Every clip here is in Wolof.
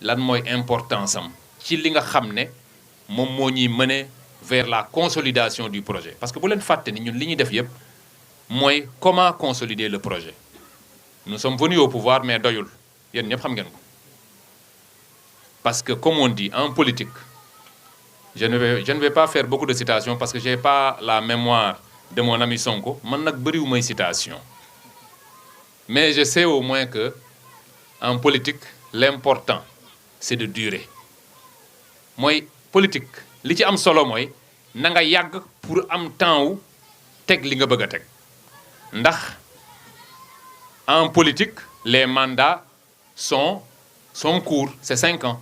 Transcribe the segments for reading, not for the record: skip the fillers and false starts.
lan mooy importance am ci li nga xam ne moom moo ñuy mener vers la consolidation du projet parce que bu leen fàtte ni ñun li ñuy def yépp mooy comment consolider le projet nous sommes venus au pouvoir mais doyul yéen ñëpp xam ngeen ko parce que comme on dit en politique je ne vais pas faire beaucoup de citations parce que j'ai pas la mémoire de mon ami Sonko man nag bëriwu may citation mais je sais au moins que en politique l'important c'est de durer mooy politique li ci am solo mooy na nga yàgg pour am temps wu teg li nga bëgg a teg ndax en politique les mandats sont courts c'est 5 ans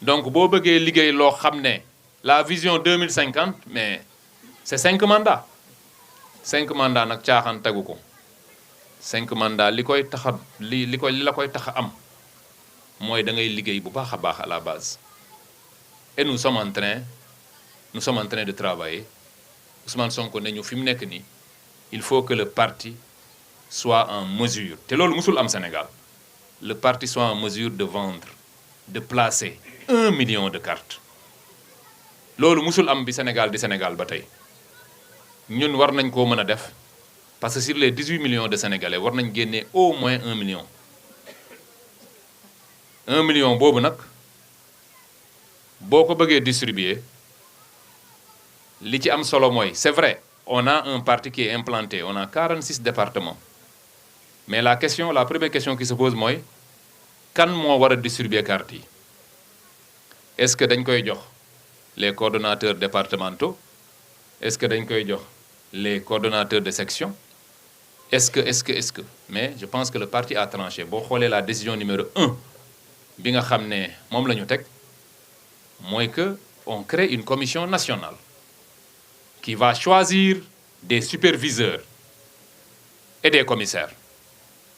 donc boo bëggee liggéey loo xam ne la vision 2050 mais c'est 5 mandats 5 mandats nag caaxaan tegu ko 5 mandats li koy tax a li la koy tax a am mooy da ngay liggéey bu baax a baax à la base et nous sommes en train de travailler Ousmane Sonko ne ñu fi mu nekk nii il faut que le parti soit en mesure te loolu musul am Sénégal le parti soit en mesure de vendre de placer 1 million de cartes loolu musul am bi Sénégal di Sénégal ba tey ñun war nañ koo mën a def parce que sur les 18 millions de Sénégalais war nañ génnee au moins 1 million 1 million boobu nag boo ko bëggee distribuer li ci am solo mooy c'est vrai on a un parti qui est implanté on a 46 départements mais la première question qui se pose mooy kan moo war a distribuer carte yi est-ce que dañ koy jox les coordonnateurs départementaux est-ce que dañ koy jox les coordonnateurs de section est-ce que mais je pense que le parti a tranché boo xoolee la décision numéro 1 bi nga xam ne moom la ñu teg mooy que on crée une commission nationale qui va choisir des superviseurs et des commissaires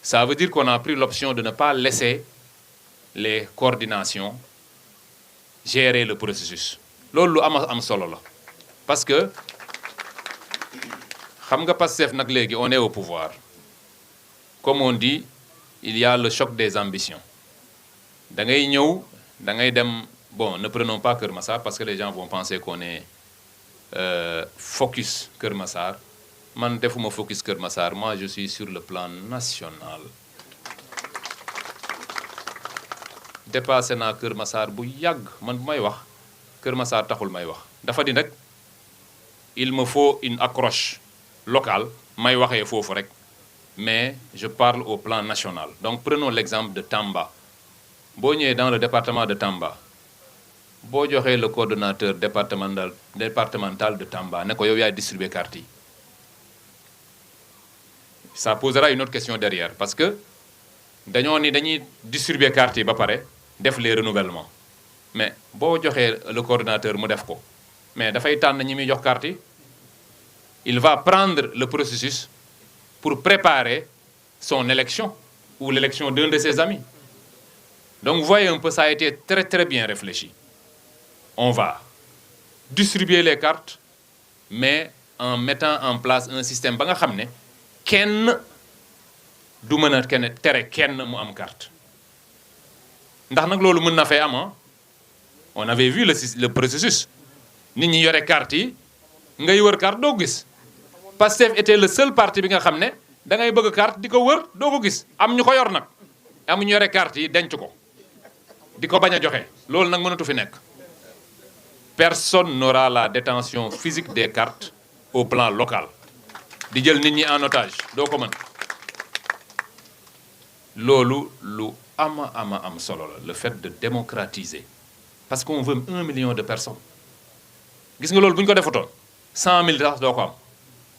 ça veut dire qu'on a pris l'option de ne pas laisser les coordinations gérer le processus loolu lu am solo la parce que xam nga Pastef nag léegi on est au pouvoir comme on dit il y a le choc des ambitions da ngay ñëw da ngay dem bon ne prenons pas Keur Massar parce que les gens vont penser qu'on est focus Keur Massar man defuma focus Keur Massar moi je suis sur le plan national dépassé naa Keur Massar bu yàgg man bu may wax Keur Massar taxul may wax dafa di nag il me faut une accroche locale may waxee foofu rek mais je parle au plan national donc prenons l'exemple de Tamba boo ñëwee dans le département de Tamba boo joxee le coordonnateur départemental de Tamba ne ko yow yaay distribuer carte yi ça posera une autre question derrière parce que dañoo ni dañuy distribuer carte yi ba pare def les renouvellements mais boo joxee le coordonnateur mu def ko mais dafay tànn ñi muy jox carte yi il va prendre le processus pour préparer son élection ou l'élection d'un de ses amis donc vous voyez un peu ça a été très très bien réfléchi on va distribuer les cartes mais en mettant en place un système ba nga xam ne kenn du mën a tere kenn mu am carte ndax nag loolu mën na fee am on avait vu le processus nit ñi yore carte yi ngay wër carte doo gis Pastef était le seul parti bi nga xam ne da ngay bëgg carte di ko wër doo ko gis am ñu ko yor nag am ñu yore carte yi denc ko di ko bañ a joxe loolu nag mënatu fi nekk personne n'aura la détention physique des cartes au plan local di jël nit ñi en otage doo ko mën loolu lu am solo la le fait de démocratiser parce qu'on veut 1 million de personnes gis nga loolu bu ñu ko defutoon 100 000 sax doo ko am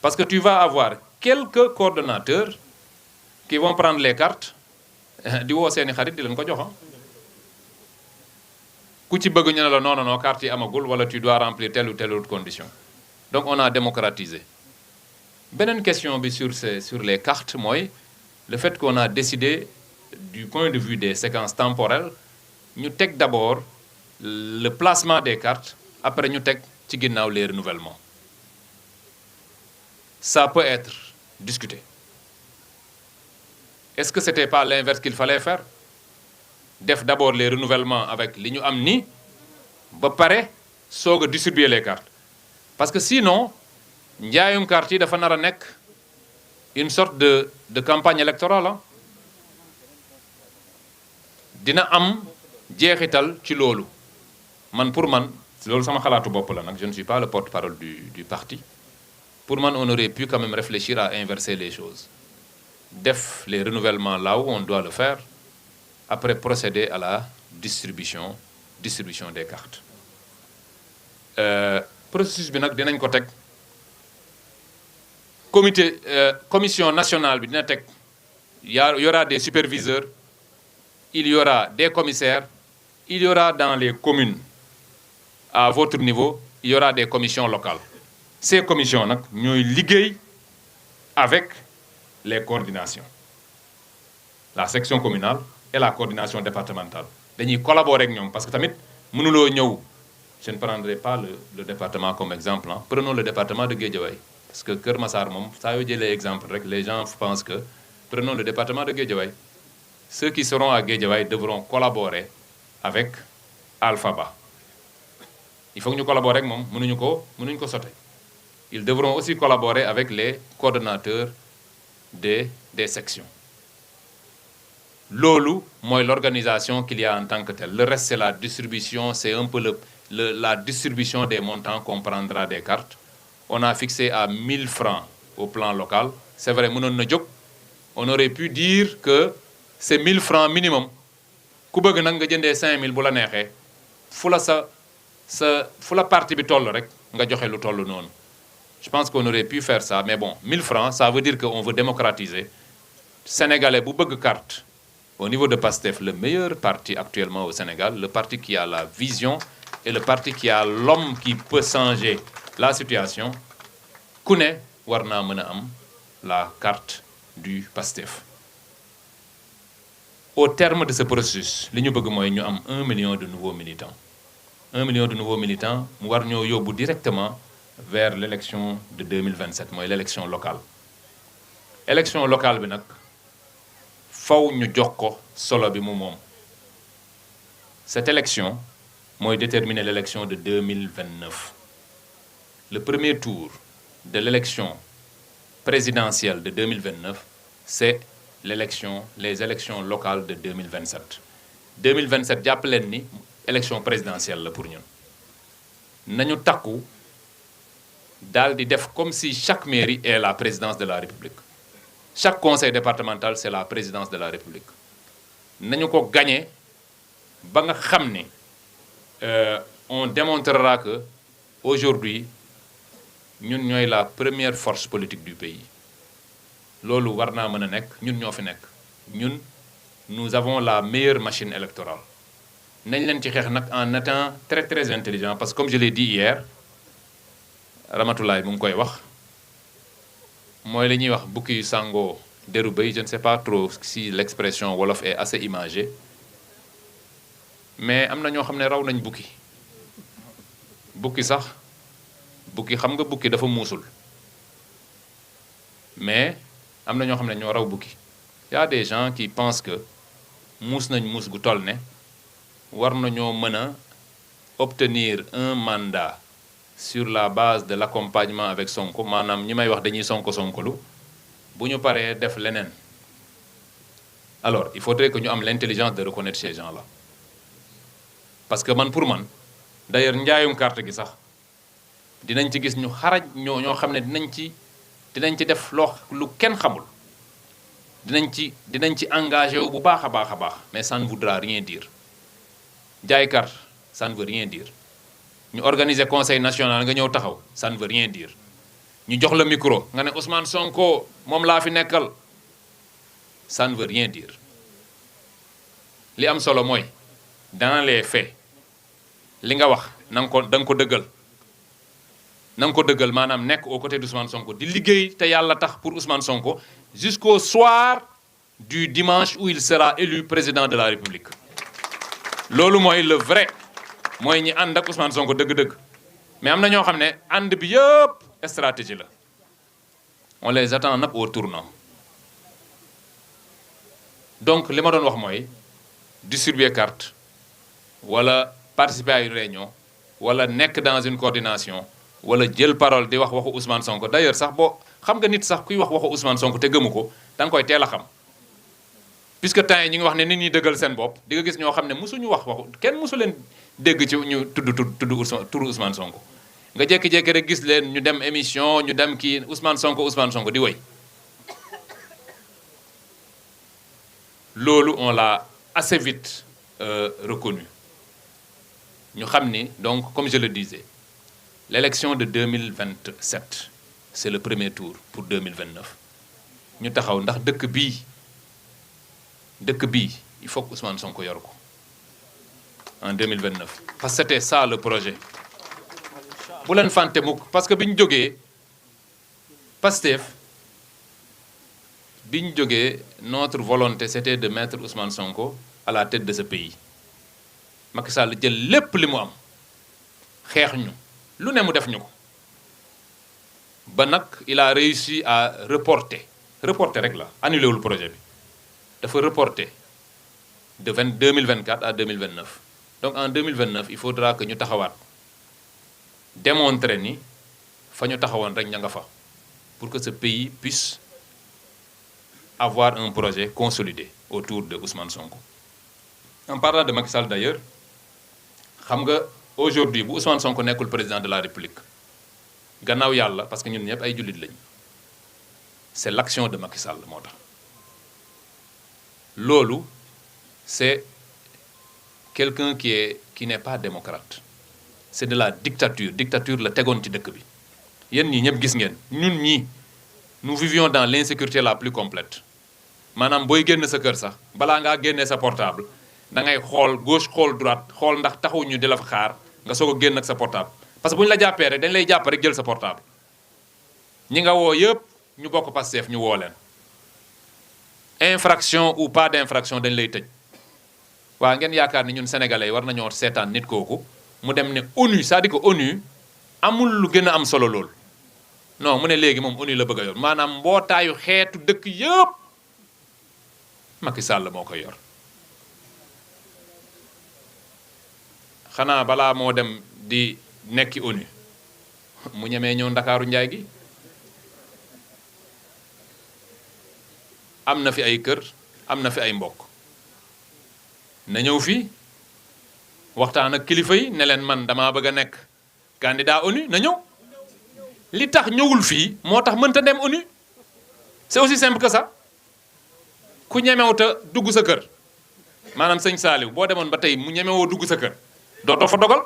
parce que tu vas avoir quelques coordonnateurs qui vont prendre les cartes di woo seeni xarit di leen ko jox ku ci bëgg ñu ne la non carte yi amagul wala tu dois remplir telle ou telle autre condition donc on a démocratisé beneen question bi sur les cartes mooy le fait qu'on a décidé du point de vue des séquences temporelles ñu teg d'abord le placement des cartes après ñu teg ci ginnaaw les renouvellements ça peut être discuté est-ce que c'était pas l'inverse qu'il fallait faire def d'abord les renouvellements avec li ñu am ni ba pare soog a distribuer les cartes parce que sinon njaayum carte yi dafa nar a nekk une sorte de campagne électorale ah dina am jeexital ci loolu man pour man loolu sama xalaatu bopp la nag je ne suis pas le porte-parole du parti pour man on aurait pu quand même réfléchir à inverser les choses def les renouvellements là où on doit le faire après procéder à la distribution des cartes processus bi nag dinañ ko teg commission nationale bi dina teg y aura des superviseurs il y aura des commissaires il y aura dans les communes à votre niveau il y aura des commissions locales ces commissions nag ñooy liggéey avec les coordinations la section communale et la coordination départementale dañuy collaborer ak ñoom parce que tamit mënuloo ñëw je ne prendrai pas le département comme exemple hein. Prenons le département de Guédiawaye parce que Kër Massar moom saa yoo jëlee exemple rek les gens pensent que prenons le département de Guédiawaye ceux qui seront à Guédiawaye devront collaborer avec Alpha Ba il faut que ñu collaborer ak moom mënuñu ko sote ils devront aussi collaborer avec les coordonnateurs des sections loolu mooy l'organisation qu'il y a en tant que telle le reste c'est la distribution c'est un peu la distribution des montants qu'on prendra des cartes on a fixé à 1000 francs au plan local c'est vrai mënoon na jóg on aurait pu dire que c'est 1000 francs minimum ku bëgg nag nga jëndee 5000 bu la neexee fu la partie bi toll rek nga joxe lu toll noonu je pense qu'on aurait pu faire ça mais bon 1000 francs ça veut dire qu'on veut démocratiser sénégalais bu bëgg carte au niveau de PASTEF le meilleur parti actuellement au Sénégal le parti qui a la vision et le parti qui a l'homme qui peut changer la situation ku ne war naa mën a am la carte du PASTEF au terme de ce processus li ñu bëgg mooy ñu am 1 million de nouveaux militants 1 million de nouveaux militants mu war ñoo yóbbu directement vers l'élection de 2027 mooy l'élection locale élection locale bi nag faw ñu jox ko solo bi mu moom cette élection mooy déterminer l'élection de 2029 le premier tour de l'élection présidentielle de 2029 c'est les élections locales de 2027 2027 jàpp leen ni élection présidentielle la pour ñun nañu takku daal di def comme si chaque mairie est la présidence de la République chaque conseil départemental c'est la présidence de la République nañu ko gagner ba nga xam ne on démontrera que aujourd'hui ñun ñooy la première force politique du pays loolu war naa mën a nekk ñun ñoo fi nekk ñun nous avons la meilleure machine électorale nañ leen ci xeex nag en étant très très intelligent parce que comme je l'ai dit hier Ramatoulaye mu ngi koy wax mooy li ñuy wax bukki yu sàngoo deru bëy je ne sais pas trop si l'expression wolof est assez imagée mais am na ñoo xam ne raw nañ bukki sax bukki xam nga bukki dafa muusul mais am na ñoo xam ne ñoo raw bukki y a des gens qui pensent que muus nañ muus gu toll ne war nañoo mën a obtenir un mandat sur la base de l'accompagnement avec Sonko maanaam ñi may wax dañuy sonkolu bu ñu paree def leneen alors il faudrait que ñu am l'intelligence de reconnaître ces gens-là parce que pour man d'ailleurs njaayum carte gi sax dinañ ci gis ñu xaraj ñoo xam ne dinañ ci def lu kenn xamul dinañ ci engagé wu bu baax a baax mais ça ne voudra rien dire jaay carte ça ne veut rien dire ñu organiser conseil national nga ñëw taxaw ça ne veut rien dire ñu jox la micro nga ne Ousmane Sonko moom laa fi nekkal ça ne veut rien dire li am solo mooy dans les faits li nga wax da nga ko dëggal maanaam nekk aux côtés d'Ousmane Sonko di liggéey te yàlla tax pour Ousmane Sonko jusqu'au soir du dimanche où il sera élu président de la République loolu mooy le vrai mooy ñi ànd ak Ousmane Sonko dëgg-dëgg mais am na ñoo xam ne ànd bi yëpp stratégie la on les attend nag au tournant donc li ma doon wax mooy distribuer carte wala participer à une réunion wala nekk dans une coordination wala jël parole di wax waxu Ousmane Sonko d'ailleurs sax boo xam nga nit sax kuy wax waxu Ousmane Sonko te gëmu ko da nga koy teel a xam puisque temps yi ñu ngi wax ne nit ñi dëggal seen bopp di nga gis ñoo xam ne mosuñu wax waxu kenn mosu leen dégg ci ñu tudd turu Ousmane Sonko nga jékki-jékki rek gis leen ñu dem émission ñu dem kii Ousmane Sonko di woy loolu on l'a assez vite reconnu ñu xam ni donc comme je le disais l'élection de 2027 c'est le premier tour pour 2029 ñu taxaw ndax dëkk bii il faut que Ousmane Sonko yor ko en 2029 parce que c'était ça le projet bu leen fàtte mukk parce que bi ñu jógee Pastef bi ñu jógee notre volonté c'était de mettre Ousmane Sonko à la tête de ce pays Macky Sall jël lépp li mu am xeex ñu lu ne mu def ñu ko ba nag il a réussi à reporter rek la annulé wul projet bi dafa reporter de 2024 à 2029 donc en 2029 il faudra que ñu taxawaat démontrer ni fa ñu taxawoon rek ña nga fa pour que ce pays puisse avoir un projet consolidé autour de Ousmane Sonko. En parlant de Macky Sall d'ailleurs xam nga aujourd'hui bu Ousmane Sonko nekkul président de la République gannaaw yàlla parce que ñun ñëpp ay jullit lañu c'est l'action de Macky Sall moo tax loolu c'est quelqu'un qui n'est pas démocrate c'est de la dictature la tegoon ci dëkk bi yéen ñii ñëpp gis ngeen ñun ñii nous vivions dans l'insécurité la plus complète maanaam booy génn sa kër sax balaa ngaa génnee sa portable da ngay xool gauche xool droite xool ndax taxuñu di la fa xaar nga soog a génn ak sa portable parce que bu ñu la jàppee rek dañ lay jàpp rek jël sa portable ñi nga woo yëpp ñu bokk Pastef ñu woo leen infraction ou pas d'infraction dañ lay tëj waa ngeen yaakaar ni ñun sénégalais war nañoo seetaan nit kooku mu dem ne ONU c'est-à-dire que ONU amul lu gën a am solo lool non mu ne léegi moom ONU la bëgg a yor maanaam mbootaayu xeetu dëkk yëpp Macky Sall moo koy yor xanaa balaa moo dem di nekki ONU mu ñemee ñëw ndakaaru njaay gi am na fi ay kër am na fi ay mbokk na ñëw fii waxtaan ak kilifa yi ne leen man damaa bëgg a nekk candidat ONU na ñëw li tax ñëwul fii moo tax mënta dem ONU c'est aussi simple que ça ku ñemewuta dugg sa kër maanaam sëñ Saliou boo demoon ba tey mu ñemewoo dugg sa kër dootoo fa dogal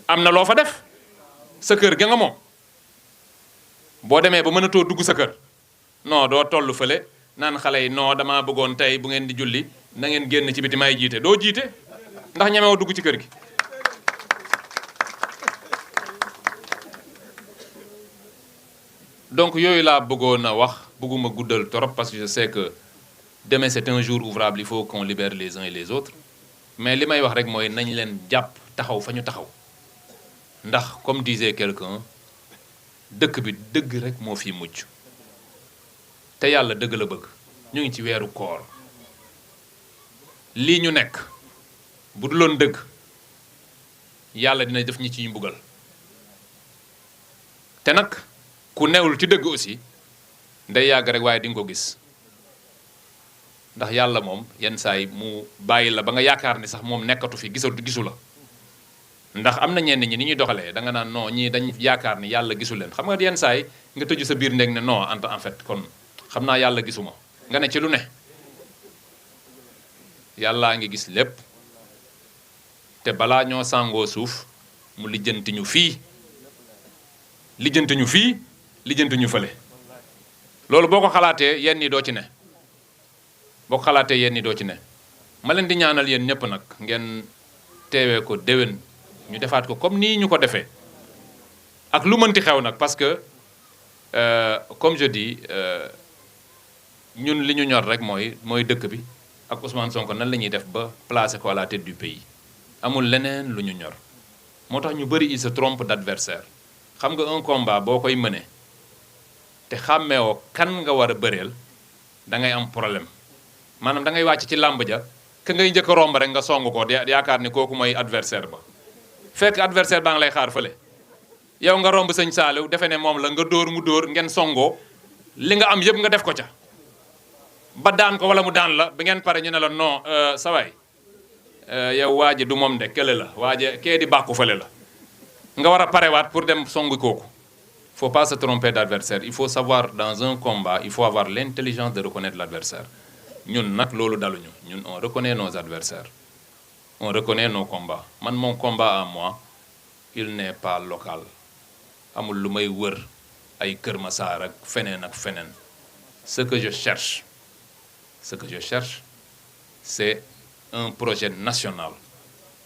am na loo fa def sa kër ga nga moom boo demee ba mënatoo dugg sa kër non doo toll fële naan xale yi non damaa bëggoon tey bu ngeen di julli na ngeen génn ci biti may jiite doo jiite ndax ñemewoo dugg ci kër gi donc yooyu laa bëggoon a wax bëgguma guddal trop parce que je sais que demain c'est un jour ouvrable il faut qu'on libère les uns et les autres mais li may wax rek mooy nañ leen jàpp taxaw fa ñu taxaw ndax comme disait quelqu'un dëkk bi dëgg rek moo fi mujj te yàlla dëgg la bëgg ñu ngi ci weeru koor lii ñu nekk bu duloon dëgg yàlla dina def ñi ci mbugal te nag ku newul ci dëgg aussi day yàgg rek waaye di nga ko gis ndax yàlla moom yenn saa yi mu bàyyi la ba nga yaakaar ni sax moom nekkatu fi gisu la ndax am na ñenn ñi ni ñuy doxalee da nga naan non ñii dañ yaakaar ni yàlla gisu leen xam nga yenn saa yi nga tëju sa biir ndeg ne non en fait kon xam naa yàlla gisuma nga ne ci lu ne yàllaa ngi gis lépp te balaa ñoo sàngoo suuf mu lijjanti ñu fii lijjanti ñu fële loolu boo ko xalaatee yenn yi doo ci ne ma leen di ñaanal yéen ñëpp nag ngeen teewee ko déwén ñu defaat ko comme nii ñu ko defee ak lu mënti xew nag parce que comme je dis ñun li ñu ñor rek mooy dëkk bi ak Ousmane Sonko nan la ñuy def ba placer ko à la tête du pays amul leneen lu ñu ñor moo tax ñu bëri il se trompe d'adversaire xam nga un combat boo koy mëne te xàmmeewoo kan nga war a bëreel da ngay am problème maanaam da ngay wàcc ci làmb ja ka ngay njëkk a romb rek nga song ko yaakaar ni kooku mooy adversaire ba fekk adversaire baa ngi lay xaar fële yow nga romb sëñ Saliou defe ne moom la nga dóor mu dóor ngeen songoo li nga am yëpp nga def ko ca ba daan ko wala mu daan la bi ngeen pare ñu ne la non sawaay yow waa ji du moom de kële la waa ji kee di bàkku fële la nga war a parewaat pour dem songu kooku. Il ne faut pas se tromper d'adversaire. Il faut savoir, dans un combat, il faut avoir l'intelligence de reconnaître l'adversaire. Nous, on reconnaît nos adversaires. On reconnaît nos combats. Mon combat à moi, il n'est pas local. Ce que je cherche, c'est un projet national.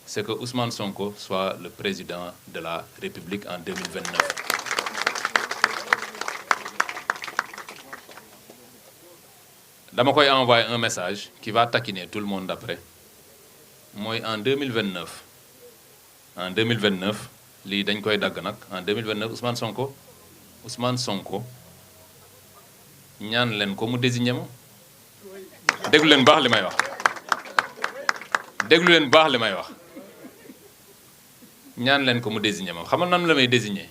C'est que Ousmane Sonko soit le président de la République en 2029. Dama koy envoyer un message qui va taquiner tout le monde après. Moi, en 2029, lii dañ koy dagg nag en 2029 Ousmane Sonko ñaan leen ko mu désigné ma déglu leen baax li may wax ñaan leen ko mu désigné ma xam nga nan la may désigné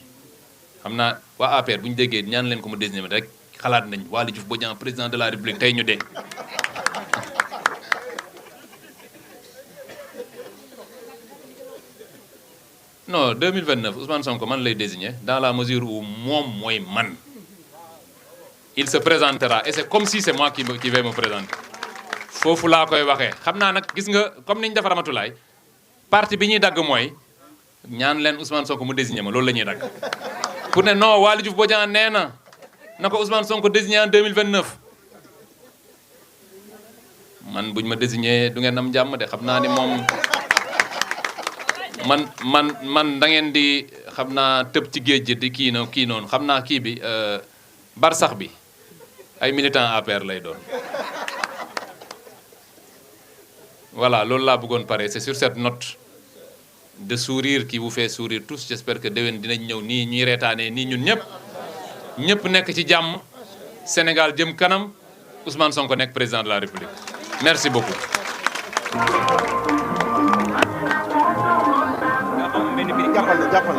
xam naa waa APR bu ñu déggee ñaan leen ko mu désigné ma rek xalaat nañ Waly Diouf Bodiang président de la République tey ñu dee non 2029 Ousmane Sonko man lay désigner dans la mesure où moom mooy man il se présentera et c'est comme si c'est moi qui vais me présenter foofu laa koy waxee xam naa nag gis nga comme ni ñu def Ramatulaay parti bi ñuy dagg mooy ñaan leen Ousmane Sonko mu désigner ma loolu la ñuy dagg pour ne non Waly Diouf Bodiang nee na ko Ousmane Sonko désigné en 2029 man buñ ma désigné du ngeen am jàmm de xam naa ni moom man da ngeen di xam naa tëb ci géej gi di kii noonu xam naa kii bi barsax bi ay militant APR lay doon voilà loolu laa bëggoon pare c'est sur cette note de sourire qui vous fait sourire tous j'espère que déwén dinañ ñëw nii ñuy reetaanee nii ñun ñëpp nekk ci jàmm Sénégal jëm kanam Ousmane Sonko nekk président de la République merci beaucoup. jàppal